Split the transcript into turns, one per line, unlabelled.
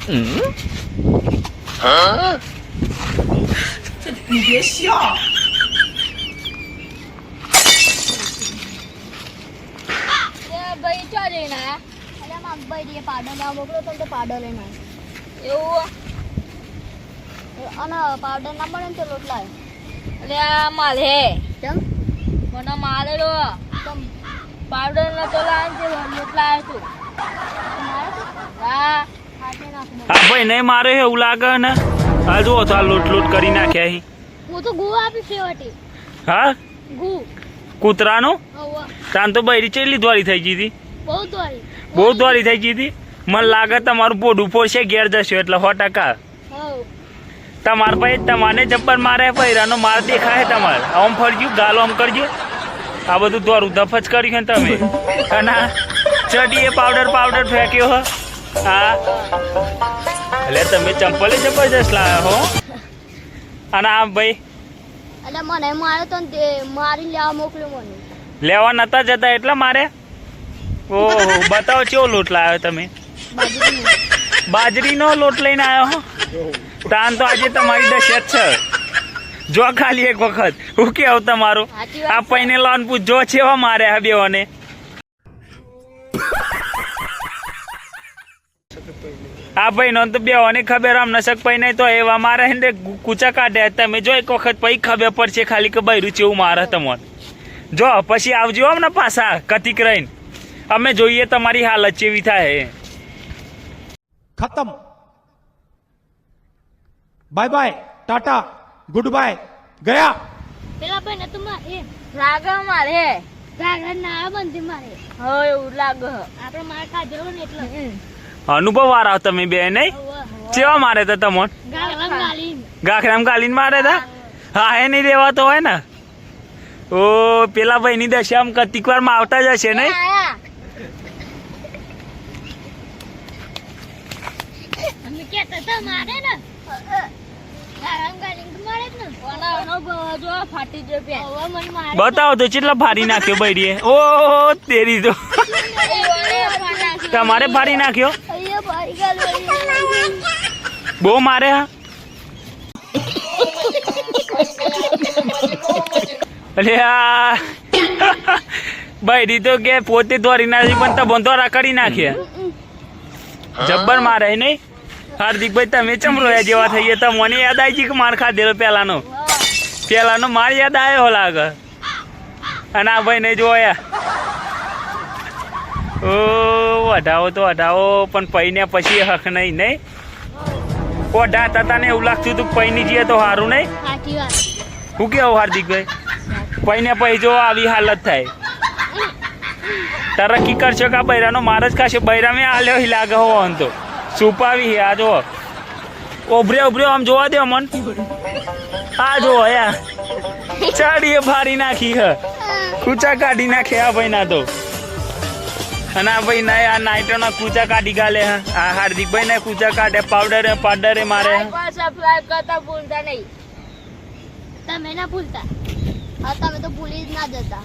你别笑。
ભાઈ ચા જઈને આયા? અરે માર ભાઈ પાવડર ના મોકલો તો પાવડર લઈને આવ્યો. એવું અને પાવડર ના મળે ને તો લોટ લાવે.
અરે આ માલ હે
કેમ?
મને મારેલો
કેમ?
પાવડર નતો લાવે છે લોટ લાવે તું. હા
હાથે નાખ દે.
હા ભાઈ નહીં મારે એવું લાગે ને. હા જુઓ તો આ લોટ લોટ કરી નાખ્યા અહીં.
હું તો ગુ આપી ફેવટી.
હા
ગુ.
કૂતરાનું
હવા
તાન તો બૈરી ચેલી દ્વારી થઈ ગઈ હતી.
બહુ દોરી.
બહુ દ્વારી થઈ ગઈ હતી. મને લાગે તમારું પોડું પોશે ઘેર જશે એટલે 100%.
હવ
તમાર ભાઈ તમારે જબ્બર મારે બૈરાનો માર દેખાય તમારે. આમ ફરજો ગાલો આમ કરજો. આ બધું દોરું દફજ કર્યું ને તમે. અને ચડીએ પાવડર ફેંક્યો હો. હા એટલે તમે ચંપલે જબરજસ્ત લાવ્યા હો. અને આ ભાઈ
એટલે મને મારે તો ને મારી લેવા મોકલ્યો મને.
લેવા નતા જતા એટલે મારે. ઓહો બતાવો કેવો લોટ લાવ્યો તમે. બાજરીનો લોટ લઈને આવ્યો હો. તાન તો આજે તમારી દશત છે. જો ખાલી એક વખત હું કેવું તમારું આ પૈને લોન પૂછજો છે મારે આ બેઓને. આ ભાઈ નો તો બેઓને ખબર આમ નશક પૈ નહીં તો એવા મારે ને કૂચા કાઢ્યા. તમે જો એક વખત પૈ ખબર પડશે ખાલી કે બૈરું ચેવું મારે તમને. જો પછી આવજો આમ ને પાછા કતિક રહીને અમે જોઈએ તમારી હાલત કેવી થાય.
खत्म। Bye bye tata goodbye गया।
પેલા ભાઈ ને તું એ
લાગે મારે
ગાગર ના બંધી મારે.
હવે એવું લાગે
આપણે માર ખાધેલો ને એટલે
અનુભવ વાળા તમે બે નહીં કેવા મારે તો તમને
ગાગર ગાલી
ગાખરામ ગાલીને મારે તા. હા એ નહીં રેવાતો હોય ને. ઓ પેલા ભાઈ ની દશા આમ કતિક વાર માં આવતા જ હશે નહીં.
અમે કેતા તા મારે ને ગાગર ગાલી મારે જ ને.
જો ફાટી જો પે
હવે મને મારે
બતાવો તો કેટલા ફાડી નાખ્યો બૈરીએ. ઓ તેરી તો તમારે ફાડી નાખ્યો.
અહીંયા ભાઈ ગાલો
બહુ મારે. હા અરે આ બૈરી તો કે પોતે દોરી નાખી પણ તો બંધોરા કરી નાખ્યા. જબ્બર મારે નહીં. હાર્દિકભાઈ તમે ચમરોયા જેવા થઈએ તો મને યાદ આવી ગઈ કે માર ખાધેલો પેલાનો માર યાદ આવ્યો લાગે. અને આ ભાઈ નહીં જોયા. ઓ વઢાવો તો વઢાવો પણ પૈને પછી હક નહીં નહીં. ઓઢા હતા ને એવું લાગતું હતું પૈની જઈએ તો સારું નહીં.
સાચી વાત.
શું કેવું હાર્દિકભાઈ પૈને પૈ જો આવી હાલત થાય. તરક્કી કરશો કે આ બૈરાનો માર જ ખાશે. બૈરા મેં આલ્યો હી લાગે હો આમ તો છુપાવી. આ જો ઉભર્યો આમ જોવા દે મન. આ જો યાર ચાડીએ ફાડી નાખી હે. કૂચા કાઢી નાખે આ ભાઈ ના તો. અને આ ભાઈ ના આ નાઈટો ના કૂચા કાઢી ગાલે. આ હાર્દિકભાઈ ને કૂચા કાઢે પાવડરે મારે.
સબસ્ક્રાઇબ કરતા ભૂલતા નહીં.
તમે ના ભૂલતા. હા તમે તો ભૂલી જ ના જતા.